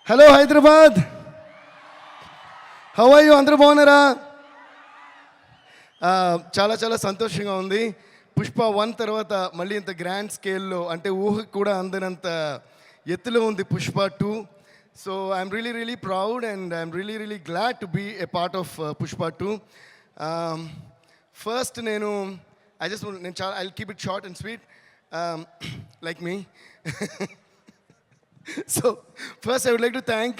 Hello Hyderabad, how are you? అందరూ బాగున్నారా? చాలా చాలా సంతోషంగా ఉంది. పుష్ప 1 తర్వాత మళ్ళీ ఇంత గ్రాండ్ స్కేల్లో, అంటే ఊహకు కూడా అందనంత ఎత్తులో ఉంది Pushpa 2. So I'm really proud and I'm really glad to be a part of Pushpa 2. First నేను I keep it short and sweet like me. So first I would like to thank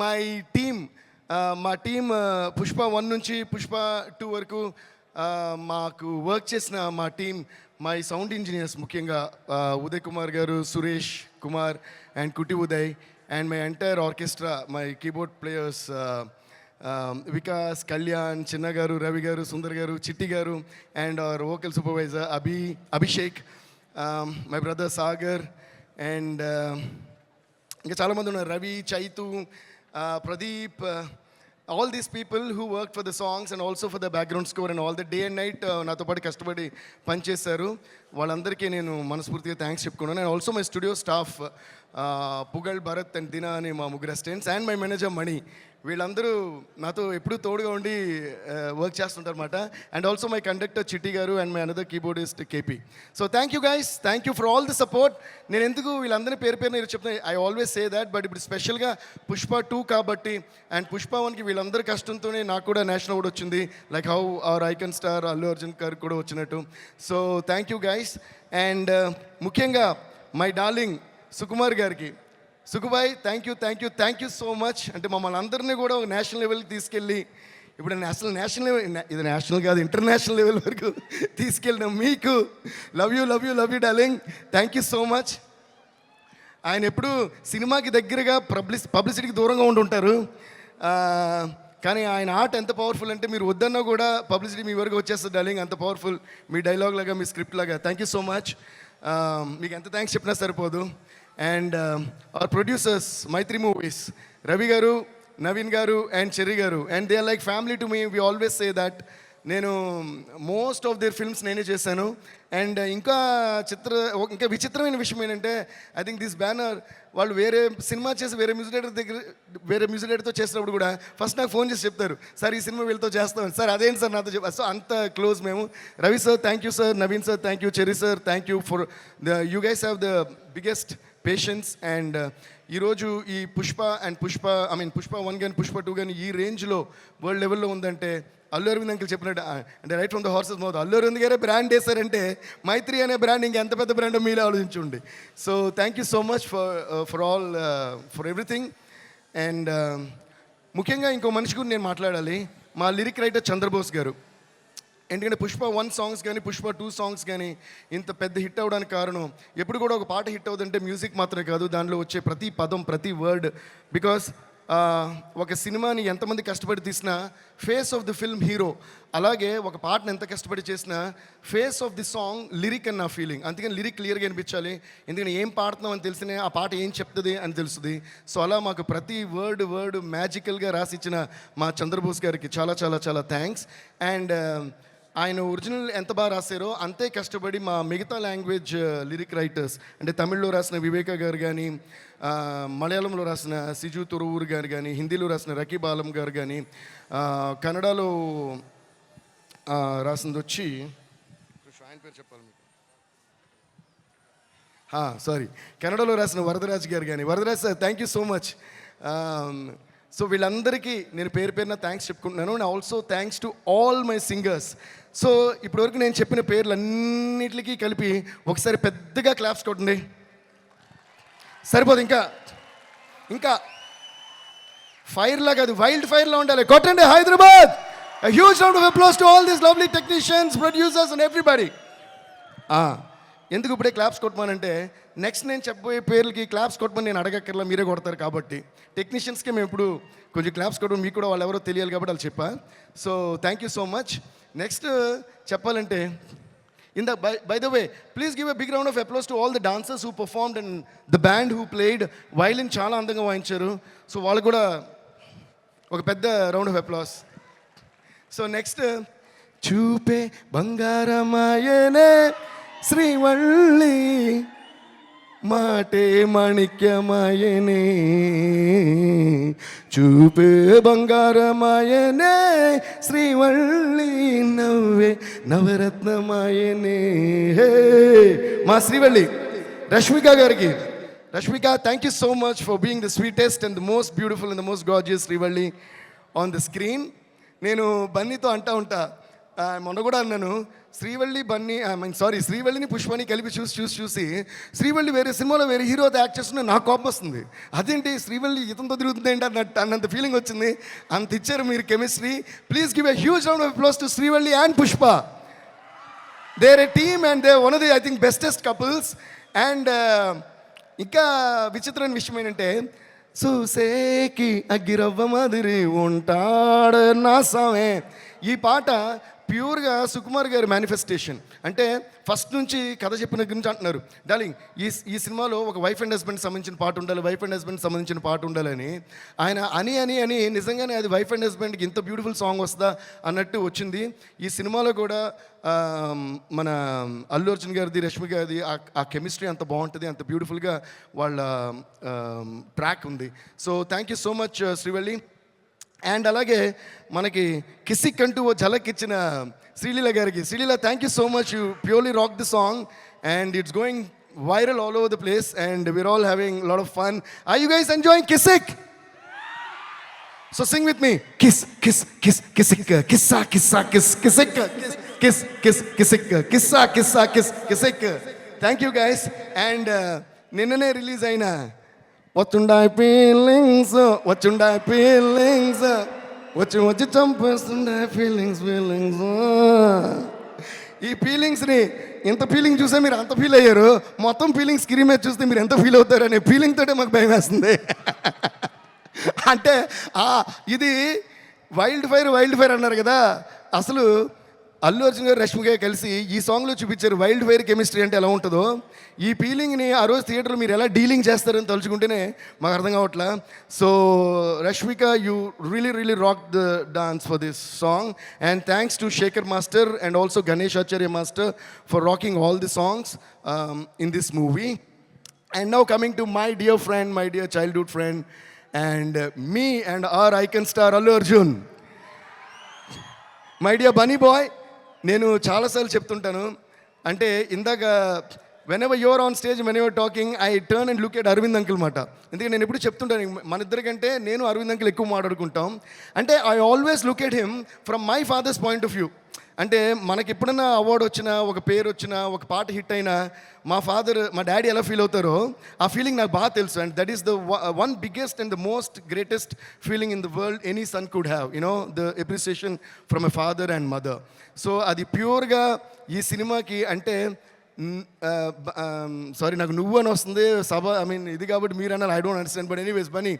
my team. మా team Pushpa 1 నుంచి పుష్ప 2 వరకు మాకు work చేసిన మా team, my sound engineers, ముఖ్యంగా Uday Kumar garu, Suresh Kumar and Kutti Uday, and my entire orchestra, my keyboard players Vikas, Kalyan, Chinna garu, Ravi garu, Sundar garu, Chitti garu, and our vocal supervisor Abhishek, my brother Sagar, and ఇంకా చాలామంది ఉన్నారు, Ravi, Chaitu, Pradeep, all these people who worked for the songs and also for the background score and all the day and night నాతో పాటు కష్టపడి పనిచేశారు. వాళ్ళందరికీ నేను మనస్ఫూర్తిగా థ్యాంక్స్ చెప్పుకున్నాను. And also my studio staff, Pugal, Bharat and Dina అని మా ముగ్గురు assistants, and my manager Mani. వీళ్ళందరూ నాతో ఎప్పుడూ తోడుగా ఉండి వర్క్ చేస్తుంటారు అనమాట. And also my conductor Chitti garu and my another keyboardist KP. So thank you guys, thank you for all the support. నేను ఎందుకు వీళ్ళందరినీ పేరు చెప్తున్నాను, I always say that, but ఇప్పుడు స్పెషల్గా పుష్ప 2 కాబట్టి, అండ్ పుష్ప 1కి వీళ్ళందరి కష్టంతోనే నాకు కూడా నేషనల్ అవార్డు వచ్చింది, like how our icon star Allu Arjun గారు కూడా వచ్చినట్టు. So thank you guys. And ముఖ్యంగా మై డార్లింగ్ సుకుమార్ గారికి, Sukubai, thank you so much. అంటే మమ్మల్ని అందరినీ కూడా ఒక నేషనల్ లెవెల్కి తీసుకెళ్ళి, ఇప్పుడు నేషనల్ లెవెల్, ఇది నేషనల్ కాదు, ఇంటర్నేషనల్ లెవెల్ వరకు తీసుకెళ్ళిన మీకు love you darling, thank you so much. ఆయన ఎప్పుడు సినిమాకి దగ్గరగా పబ్లిసిటీకి దూరంగా ఉంటుంటారు, కానీ ఆయన ఆర్ట్ ఎంత పవర్ఫుల్ అంటే మీరు వద్దన్నా కూడా పబ్లిసిటీ మీ వరకు వచ్చేస్తుంది డార్లింగ్, అంత పవర్ఫుల్ మీ డైలాగ్ లాగా, మీ స్క్రిప్ట్ లాగా. Thank you so much. మీకు ఎంత థ్యాంక్స్ చెప్పినా సరిపోదు. And our producers, Mythri Movies, Ravi గారు, నవీన్ గారు అండ్ చెర్రీ గారు, and they are like family to me. We always say that. నేను మోస్ట్ ఆఫ్ దేర్ ఫిల్మ్స్ నేనే చేశాను. అండ్ ఇంకా విచిత్రమైన విషయం ఏంటంటే, ఐ థింక్ దిస్ బ్యానర్ వాళ్ళు వేరే సినిమా చేసి వేరే మ్యూజిక్ డైరెక్టర్తో చేసినప్పుడు కూడా ఫస్ట్ నాకు ఫోన్ చేసి చెప్తారు, సార్ ఈ సినిమా వీళ్ళతో చేస్తాం సార్, అదేంటి సార్ నాతో చెప్పారు. సో అంత క్లోజ్ మేము. Ravi sir thank you sir, Naveen sir thank you, cherry sir thank you for you guys have the biggest patience. And ఈరోజు ఈ పుష్ప 1 కానీ పుష్ప 2 కానీ ఈ రేంజ్లో వరల్డ్ లెవెల్లో ఉందంటే అల్లు అరవింద్ అంకుల్ చెప్పినట్టు, అంటే right from the horse's mouth, Allu Aravind గారే బ్రాండ్ వేశారంటే మైత్రి అనే బ్రాండ్ ఇంకెంత పెద్ద బ్రాండ్ మీరే ఆలోచించుండి. So thank you so much for everything. And ముఖ్యంగా ఇంకో మనిషి గురించి నేను మాట్లాడాలి, మా లిరిక్ రైటర్ చంద్రబోస్ గారు. ఎందుకంటే పుష్ప 1 సాంగ్స్ కానీ పుష్ప 2 సాంగ్స్ కానీ ఇంత పెద్ద హిట్ అవ్వడానికి కారణం, ఎప్పుడు కూడా ఒక పాట హిట్ అవుతుందంటే మ్యూజిక్ మాత్రమే కాదు, దానిలో వచ్చే ప్రతి పదం, ప్రతి వర్డ్. బికాస్ ఒక సినిమాని ఎంతమంది కష్టపడి తీసినా face of the film hero, అలాగే ఒక పాటను ఎంత కష్టపడి చేసినా face of the song lyric అని నా ఫీలింగ్. అందుకని లిరిక్ క్లియర్గా అనిపించాలి, ఎందుకంటే ఏం పాడుతున్నాం అని తెలిసినే ఆ పాట ఏం చెప్తుంది అని తెలుస్తుంది. సో అలా మాకు ప్రతి వర్డ్ మ్యాజికల్గా రాసిచ్చిన మా చంద్రబోస్ గారికి చాలా చాలా చాలా థ్యాంక్స్. అండ్ ఆయన ఒరిజినల్ ఎంత బాగా రాశారో అంతే కష్టపడి మా మిగతా లాంగ్వేజ్ లిరిక్ రైటర్స్, అంటే తమిళ్లో రాసిన వివేక గారు కానీ, మలయాళంలో రాసిన సిజు తొరువూరు గారు కానీ, హిందీలో రాసిన రకీబ్ ఆలం గారు కానీ, కన్నడలో రాసింది వచ్చి ఆయన పేరు చెప్పాలి మీకు, సారీ, కన్నడలో రాసిన వరదరాజ్ గారు కానీ, Varadaraj sir thank you so much. So వీళ్ళందరికీ నేను పేరున థ్యాంక్స్ చెప్పుకుంటున్నాను. And also thanks to all my singers. So ఇప్పటివరకు నేను చెప్పిన పేర్లన్నిటికీ కలిపి ఒకసారి పెద్దగా క్లాప్స్ కొట్టండి, సరిపోదు, ఇంకా ఫైర్ లాగా, అది వైల్డ్ ఫైర్లా ఉండాలి, కొట్టండి Hyderabad. A huge round of applause to all these lovely technicians, producers and everybody. ఎందుకు ఇప్పుడే క్లాప్స్ కొట్టమనంటే, నెక్స్ట్ నేను చెప్పబోయే పేర్లకి క్లాప్స్ కొట్టమని నేను అడగక్కర్లా, మీరే కొడతారు కాబట్టి. టెక్నీషియన్స్కి మేము ఇప్పుడు కొంచెం క్లాప్స్ కొట్టడం, మీకు కూడా వాళ్ళు ఎవరో తెలియాలి కాబట్టి వాళ్ళు చెప్పా. So thank you so much. Next చెప్పాలంటే, by the way, please give a big round of applause to all the dancers who performed and the band who played. Violin చాలా అందంగా వాయించారు, సో వాళ్ళు కూడా ఒక పెద్ద round of applause. So next, చూపే బంగారమాయనే శ్రీవల్లి మాటే మాణిక్యమాయనే చూపే బంగారమాయనే శ్రీవల్లి నవ్వే నవరత్నమాయనే హే మా శ్రీవల్లి రష్మిక గారికి Rashmika, thank you so much for being the sweetest and the most beautiful and the most gorgeous Srivalli on the screen. నేను బన్నీతో అంటా ఉంటా మొన్న కూడా అన్నాను శ్రీవల్లి బన్నీ శ్రీవల్లిని పుష్పని కలిపి చూసి శ్రీవల్లి వేరే సినిమాలో వేరే హీరోతో యాక్ట్ చేస్తున్నా నాకు కోపం వస్తుంది. అదేంటి శ్రీవల్లి ఇతంతో తిరుగుతుంది ఏంటి అన్నంత ఫీలింగ్ వచ్చింది. అంత ఇచ్చారు మీరు chemistry. Please give a huge round of applause to Srivalli and Pushpa. They are a team and they one of the I think bestest couples. And ఇంకా విచిత్రమైన విషయం ఏంటంటే చూసేకి అగ్గిరవ్వ మాదిరి ఉంటాడు నా సామే. ఈ పాట ప్యూర్గా సుకుమార్ గారి మేనిఫెస్టేషన్. అంటే ఫస్ట్ నుంచి కథ చెప్పిన గురించి అంటున్నారు డార్లింగ్ ఈ సినిమాలో ఒక వైఫ్ అండ్ హస్బెండ్ సంబంధించిన పాట ఉండాలి, వైఫ్ అండ్ హస్బెండ్ సంబంధించిన పాట ఉండాలని ఆయన అని నిజంగానే అది వైఫ్ అండ్ హస్బెండ్కి ఇంత బ్యూటిఫుల్ సాంగ్ వస్తుందా అన్నట్టు వచ్చింది. ఈ సినిమాలో కూడా మన అల్లు అర్జున్ గారిది రష్మి గారిది ఆ కెమిస్ట్రీ అంత బాగుంటుంది, అంత బ్యూటిఫుల్గా వాళ్ళ ట్రాక్ ఉంది. So thank you so much Srivalli. And అలాగే మనకి కిసిక్ అంటూ ఓ ఝలక్ ఇచ్చిన శ్రీలీల గారికి, Sreeleela thank you so much, you purely rock the song and it's going viral all over the place and we are all having lot of fun. Are you guys enjoying Kissik? So sing with me. Kiss, kiss, kiss, kissik, kissa, kissa, kiss, kissik, kiss, kiss, kissik, kissa, kissa, kiss, kissik. Thank you guys. And నిన్ననే release అయిన వచ్చుండాయి feelings వచ్చి చంపేస్తుండే feelings. ఈ ఫీలింగ్స్ని ఇంత feeling చూసే మీరు అంత feel అయ్యారు, మొత్తం ఫీలింగ్స్ స్క్రీన్ మీద చూస్తే మీరు ఎంత ఫీల్ అవుతారు అనే ఫీలింగ్ తోటే మాకు భయం వేస్తుంది. అంటే ఇది వైల్డ్ ఫైర్ అన్నారు కదా, అసలు అల్లు అర్జున్ గారు రష్మిక కలిసి ఈ సాంగ్లో చూపించారు వైల్డ్ ఫైర్ కెమిస్ట్రీ అంటే ఎలా ఉంటుందో. ఈ ఫీలింగ్ని ఆ రోజు థియేటర్లో మీరు ఎలా డీలింగ్ చేస్తారని తలుచుకుంటేనే మాకు అర్థం కావట్లా. So Rashmika you really rock the dance for this song and thanks to Shekhar master and also Ganesh Acharya master for rocking all the songs in this movie. And now coming to my dear friend, my dear childhood friend and me and our icon star Allu Arjun, my dear bunny boy. నేను చాలాసార్లు చెప్తుంటాను, అంటే ఇందాక whenever you are on stage, when you are talking, I turn and look at Aravind uncle మాట. ఎందుకంటే నేను ఎప్పుడు చెప్తుంటాను మన ఇద్దరికంటే నేను అరవింద్ అంకుల్ ఎక్కువ మాట్లాడుకుంటాం. అంటే I always look at him from my father's point of view. అంటే మనకి ఎప్పుడైనా అవార్డు వచ్చినా, ఒక పేరు వచ్చినా, ఒక పాట హిట్ అయినా మా డాడీ ఎలా ఫీల్ అవుతారో ఆ ఫీలింగ్ నాకు బాగా తెలుసు. And that is the one biggest and the most greatest feeling in the world any son could have, you know, the appreciation from a father and mother. So అది ప్యూర్గా ఈ సినిమాకి అంటే సారీ నాకు నువ్వు అని వస్తుంది ఇది కాబట్టి మీరు అన్నారు, I don't understand. But anyways Bunny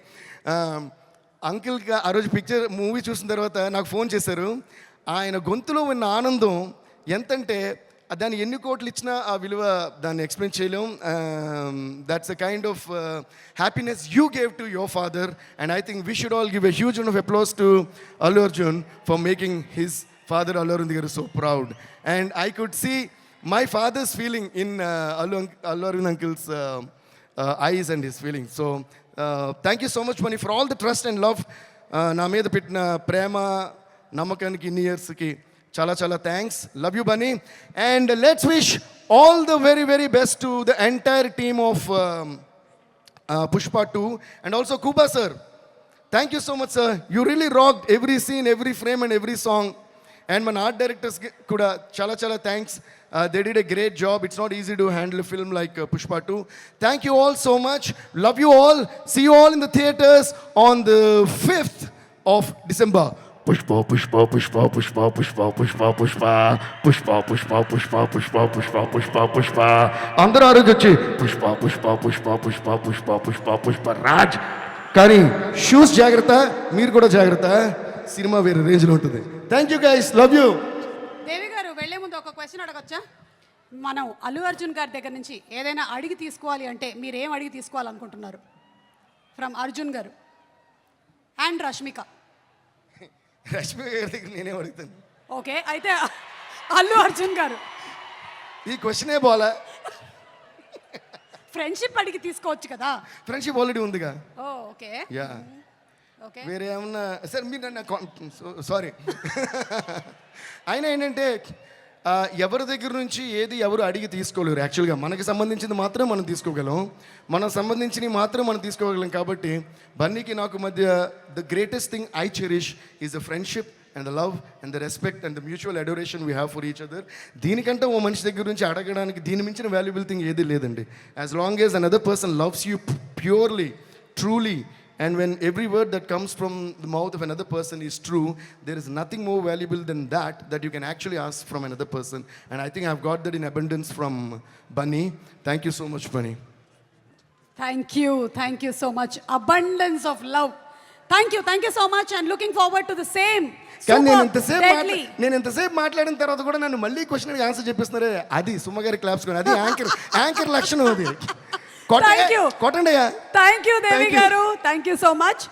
అంకిల్కి ఆ రోజు మూవీ చూసిన తర్వాత నాకు ఫోన్ చేశారు. ఆయన గొంతులో ఉన్న ఆనందం ఎంతంటే దాన్ని ఎన్ని కోట్లు ఇచ్చినా ఆ విలువ దాన్ని ఎక్స్ప్లెయిన్ చేయలేం. That's a kind of happiness you gave to your father and I think we should all give a huge of applause to Allu Arjun for making his father Allu Arvind garu so proud. And I could see my father's feeling in Allu Arvind uncle's eyes and his feelings. So thank you so much Bunny for all the trust and love. నా మీద పెట్టిన ప్రేమ నమ్మకానికి ఇన్ని ఇయర్స్కి చాలా thanks. Love you Bunny. And let's wish all the very best to the entire team of Pushpa 2 and also Kuba sir. Thank you so much sir, you really rocked every scene, every frame and every song. And మన art డైరెక్టర్స్కి కూడా చాలా thanks. They did a great job. It's not easy to handle a film like Pushpa 2. Thank you all so much. Love you all. See you all in the theaters on the 5th of December. Pushpa, Pushpa, Pushpa, Pushpa, Pushpa, Pushpa, Pushpa, Pushpa, Pushpa, Pushpa, Pushpa, Pushpa, Pushpa, Pushpa. అందరూ ఆ రోజు వచ్చి పుష్ప పుష్ప పుష్ప పుష్ప పుష్ప పుష్ప పుష్ప రాజ్. కానీ shoes జాగ్రత్త, మీరు కూడా జాగ్రత్త, cinema వేరే రేంజ్లో ఉంటుంది. Thank you guys, love you. Devi garu వెళ్లే ముందు ఒక క్వశ్చన్ అడగొచ్చా? మనం అల్లు అర్జున్ గారి దగ్గర నుంచి ఏదైనా అడిగి తీసుకోవాలి అంటే మీరు ఏం అడిగి తీసుకోవాలనుకుంటున్నారు? ఫ్రమ్ అర్జున్ గారు అండ్ రష్మిక. రష్మిక గారి దగ్గర నేనే అడుగుతాను. ఓకే, అయితే అల్లు అర్జున్ గారు ఈ క్వశ్చనే పోలా. ఫ్రెండ్షిప్ అడిగి తీసుకోవచ్చు కదా. ఫ్రెండ్షిప్ ఆల్రెడీ ఉందిగా. ఓ ఓకే యా ఓకే. వేరే ఏమన్నా సార్ మీరు నన్ను సారీ అయినా ఏంటంటే ఎవరి దగ్గర నుంచి ఏది ఎవరు అడిగి తీసుకోలేరు. యాక్చువల్గా మనకి సంబంధించింది మాత్రం మనం తీసుకోగలం, మనం సంబంధించినవి మాత్రం మనం తీసుకోగలం. కాబట్టి బన్నీకి నాకు మధ్య the greatest thing I cherish is the friendship and the love and the respect and the mutual adoration we have for each other. దీనికంటే ఓ మనిషి దగ్గర నుంచి అడగడానికి దీని మించిన వాల్యుబుల్ థింగ్ ఏది లేదండి. As long as another person loves you purely, truly, and when every word that comes from the mouth of another person is true, there is nothing more valuable than that you can actually ask from another person. And I think I've got that in abundance from Bunny. Thank you so much, Bunny. Thank you so much. Abundance of love. Thank you so much and looking forward to the same. కానీ నేను ఎంతసేపు మాట్లాడిన తర్వాత కూడా నన్ను మళ్ళీ question answer చెప్పిస్తున్నారే, అది సుమ్మగారి claps కూడా, అది యాంకర్ లక్షణం అది. Thank you. కొట్టండి. థ్యాంక్ యూ దేవి గారు. Thank you so much.